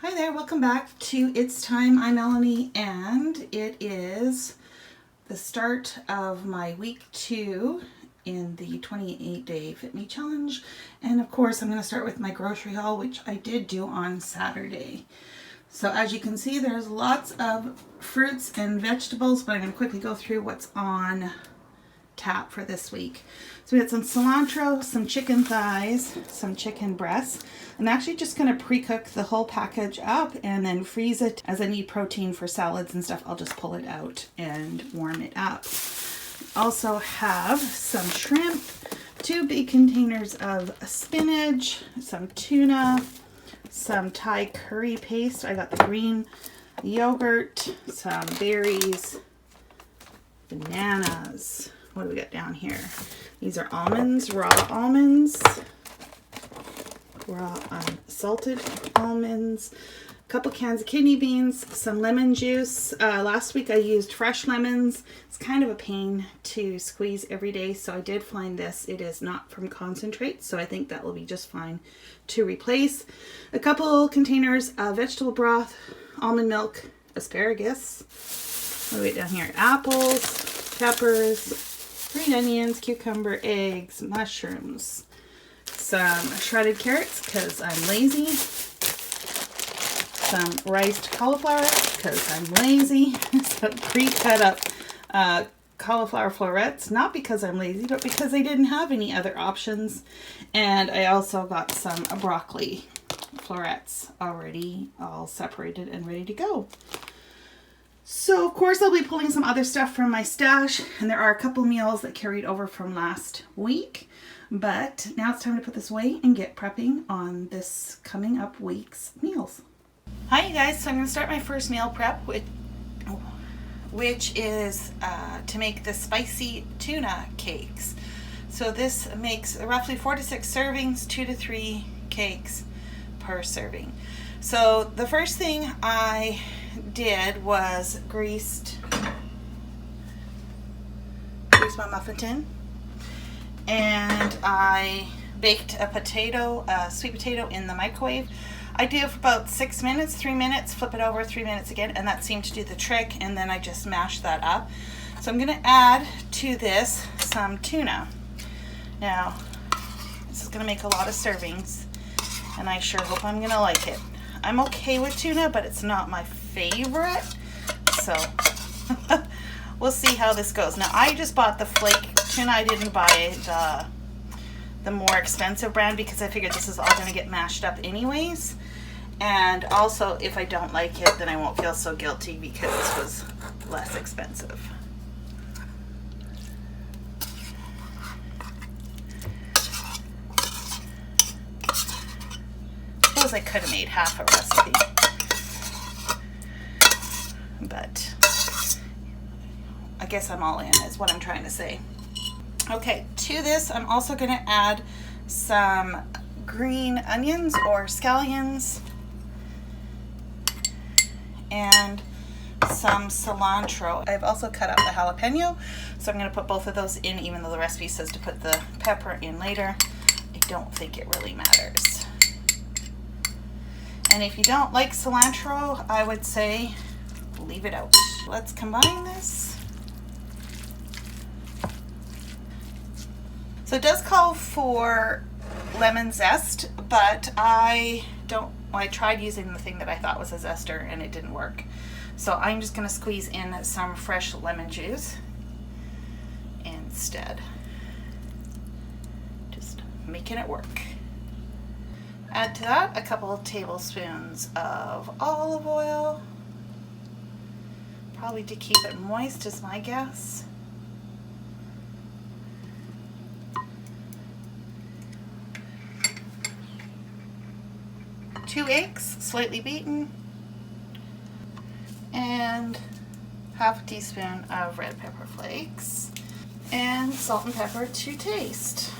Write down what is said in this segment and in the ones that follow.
Hi there, welcome back to It's Time. I'm Melanie, and it is the start of my week 2 in the 28-day Fit Me Challenge. And of course, I'm going to start with my grocery haul, which I did do on Saturday. So as you can see, there's lots of fruits and vegetables, but I'm going to quickly go through what's on tap for this week. So we had some cilantro, some chicken thighs, some chicken breasts. I'm actually just going to pre-cook the whole package up and then freeze it. As I need protein for salads and stuff, I'll just pull it out and warm it up. Also have some shrimp, 2 big containers of spinach, some tuna, some Thai curry paste. I got the green yogurt, some berries, bananas. What do we got down here? These are almonds, raw unsalted almonds, a couple cans of kidney beans, some lemon juice. Last week I used fresh lemons. It's kind of a pain to squeeze every day, so I did find this. It is not from concentrate, so I think that will be just fine to replace. A couple containers of vegetable broth, almond milk, asparagus. What do we got down here? Apples, peppers, green onions, cucumber, eggs, mushrooms, some shredded carrots because I'm lazy, some riced cauliflower because I'm lazy, some pre-cut up cauliflower florets, not because I'm lazy, but because I didn't have any other options. And I also got some broccoli florets already all separated and ready to go. So, of course, I'll be pulling some other stuff from my stash, and there are a couple meals that carried over from last week. But now it's time to put this away and get prepping on this coming up week's meals. Hi, you guys. So I'm going to start my first meal prep, which is to make the spicy tuna cakes. So this makes roughly 4 to 6 servings, 2 to 3 cakes per serving. So the first thing I did was grease my muffin tin, and I baked a sweet potato in the microwave. I do it for about 6 minutes, 3 minutes, flip it over, 3 minutes again, and that seemed to do the trick, and then I just mashed that up. So I'm going to add to this some tuna. Now, this is going to make a lot of servings, and I sure hope I'm going to like it. I'm okay with tuna, but it's not my favorite, so we'll see how this goes. Now, I just bought the flake tuna. I didn't buy the more expensive brand because I figured this is all going to get mashed up anyways. And also, if I don't like it, then I won't feel so guilty because this was less expensive. I suppose I could have made half a recipe, but I guess I'm all in is what I'm trying to say. Okay, to this I'm also going to add some green onions or scallions and some cilantro. I've also cut up the jalapeno, so I'm going to put both of those in, even though the recipe says to put the pepper in later. I don't think it really matters. And if you don't like cilantro, I would say leave it out. Let's combine this. So it does call for lemon zest, but I tried using the thing that I thought was a zester and it didn't work. So I'm just going to squeeze in some fresh lemon juice instead. Just making it work. Add to that a couple of tablespoons of olive oil, probably to keep it moist is my guess. Two eggs, slightly beaten, and half a teaspoon of red pepper flakes, and salt and pepper to taste.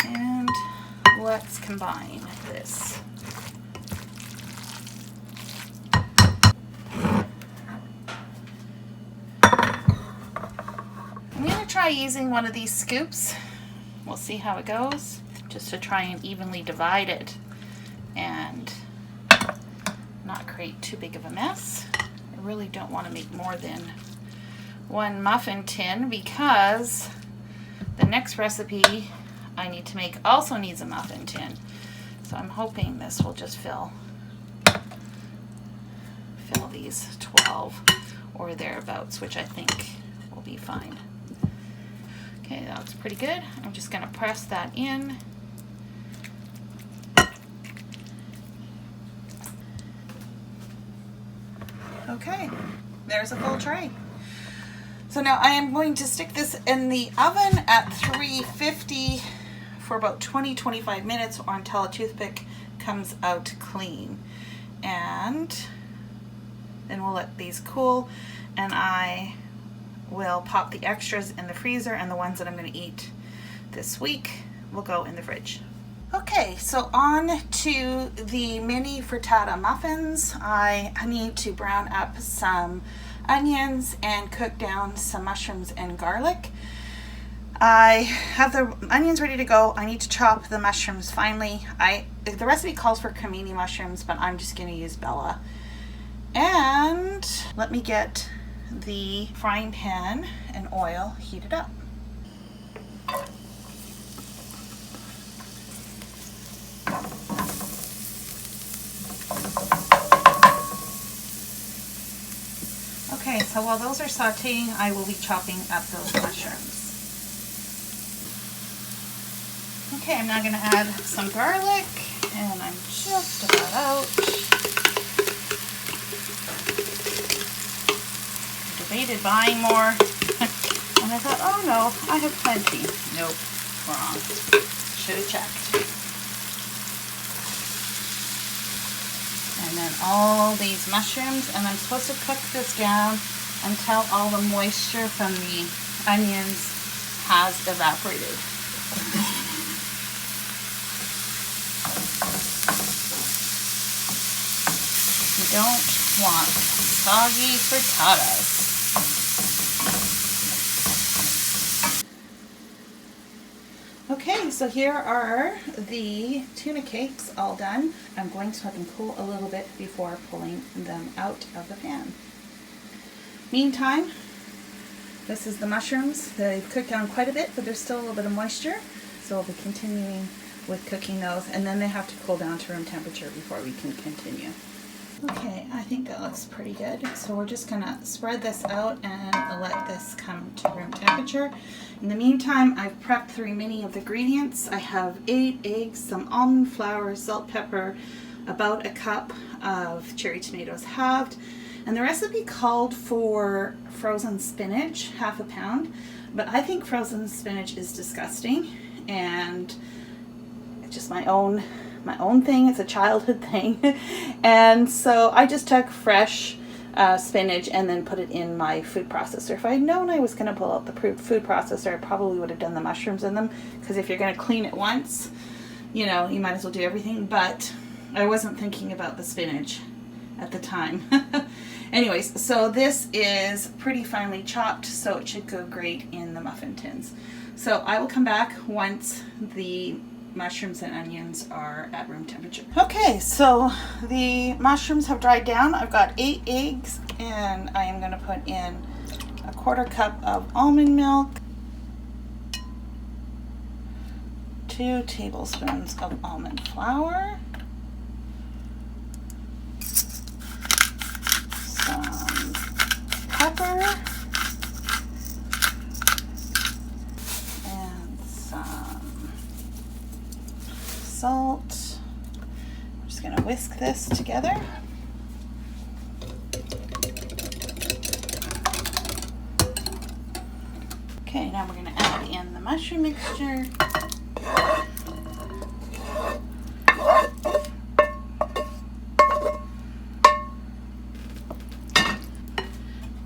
And let's combine this. I'm going to try using one of these scoops We'll see how it goes, just to try and evenly divide it and not create too big of a mess. I really don't want to make more than one muffin tin because the next recipe I need to make also needs a muffin tin. So I'm hoping this will just fill these 12 or thereabouts, which I think will be fine. Okay, that looks pretty good. I'm just going to press that in. Okay, there's a full tray. So now I am going to stick this in the oven at 350 for about 20-25 minutes or until a toothpick comes out clean. And then we'll let these cool, and I will pop the extras in the freezer, and the ones that I'm going to eat this week will go in the fridge. Okay, so on to the mini frittata muffins. I need to brown up some onions and cook down some mushrooms and garlic. I have the onions ready to go. I need to chop the mushrooms finely. The recipe calls for cremini mushrooms, but I'm just going to use Bella. And let me get the frying pan and oil heated up. Okay, so while those are sauteing, I will be chopping up those mushrooms. Okay, I'm now going to add some garlic, and I'm just about out. Debated buying more, and I thought, oh no, I have plenty. Nope, wrong. Should have checked. And then all these mushrooms, and I'm supposed to cook this down until all the moisture from the onions has evaporated. You don't want soggy frittatas. Okay, so here are the tuna cakes all done. I'm going to let them cool a little bit before pulling them out of the pan. Meantime, this is the mushrooms. They've cooked down quite a bit, but there's still a little bit of moisture, so we'll be continuing with cooking those, and then they have to cool down to room temperature before we can continue. Okay, I think that looks pretty good. So we're just gonna spread this out and let this come to room temperature. In the meantime, I've prepped the remaining of the ingredients. I have 8 eggs, some almond flour, salt, pepper, about a cup of cherry tomatoes halved. And the recipe called for frozen spinach, half a pound, but I think frozen spinach is disgusting, and it's just my own thing. It's a childhood thing. And so I just took fresh spinach and then put it in my food processor. If I had known I was going to pull out the food processor, I probably would have done the mushrooms in them, because if you're going to clean it once, you know, you might as well do everything. But I wasn't thinking about the spinach at the time. Anyways, so this is pretty finely chopped, so it should go great in the muffin tins. So I will come back once the mushrooms and onions are at room temperature. Okay, so the mushrooms have dried down. I've got 8 eggs, and I am going to put in a 1/4 cup of almond milk, 2 tablespoons of almond flour, some pepper, and some salt. I'm just going to whisk this together. Okay, now we're going to add in the mushroom mixture.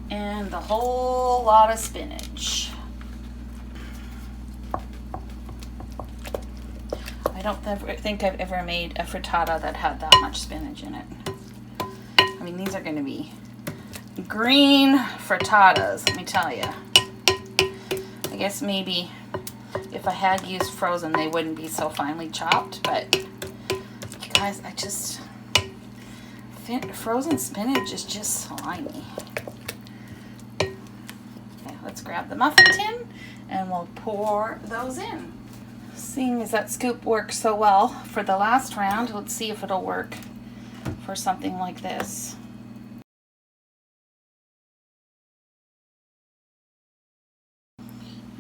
And a whole lot of spinach. I don't think I've ever made a frittata that had that much spinach in it. I mean, these are going to be green frittatas, let me tell you. I guess maybe If I had used frozen, they wouldn't be so finely chopped, but you guys, frozen spinach is just slimy. Okay, let's grab the muffin tin and we'll pour those in. Seeing as that scoop worked so well for the last round, let's see if it'll work for something like this.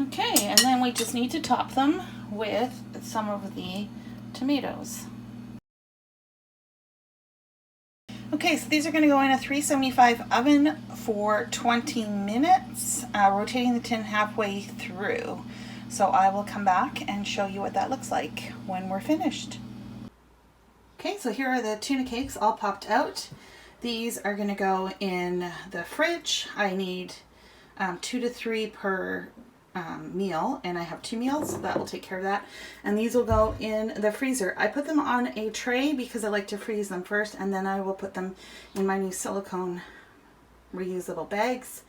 Okay, and then we just need to top them with some of the tomatoes. Okay, so these are going to go in a 375 oven for 20 minutes, rotating the tin halfway through. So I will come back and show you what that looks like when we're finished. Okay, so here are the tuna cakes all popped out. These are going to go in the fridge. I need 2 to 3 per meal, and I have 2 meals, so that will take care of that. And these will go in the freezer. I put them on a tray because I like to freeze them first, and then I will put them in my new silicone reusable bags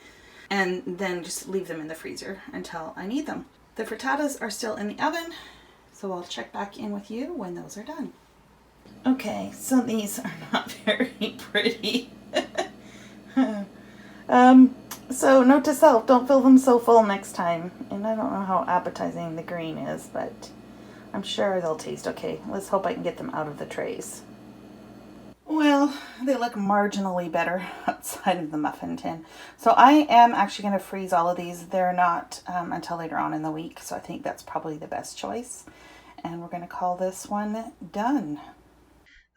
and then just leave them in the freezer until I need them. The frittatas are still in the oven, so I'll check back in with you when those are done. Okay, so these are not very pretty. So note to self, don't fill them so full next time. And I don't know how appetizing the green is, but I'm sure they'll taste okay. Let's hope I can get them out of the trays. Well, they look marginally better outside of the muffin tin. So I am actually going to freeze all of these. They're not until later on in the week, so I think that's probably the best choice. And we're going to call this one done.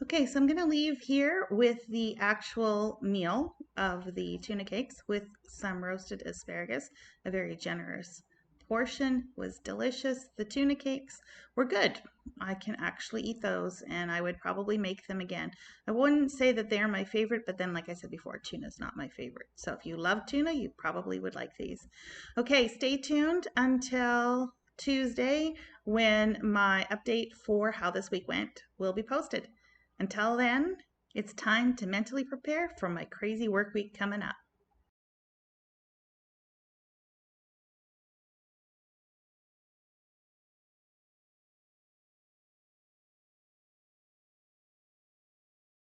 Okay, so I'm going to leave here with the actual meal of the tuna cakes with some roasted asparagus. A very generous portion. Was delicious. The tuna cakes were good. I can actually eat those, and I would probably make them again. I wouldn't say that they're my favorite, but then like I said before, tuna's not my favorite. So if you love tuna, you probably would like these. Okay, stay tuned until Tuesday when my update for how this week went will be posted. Until then, it's time to mentally prepare for my crazy work week coming up.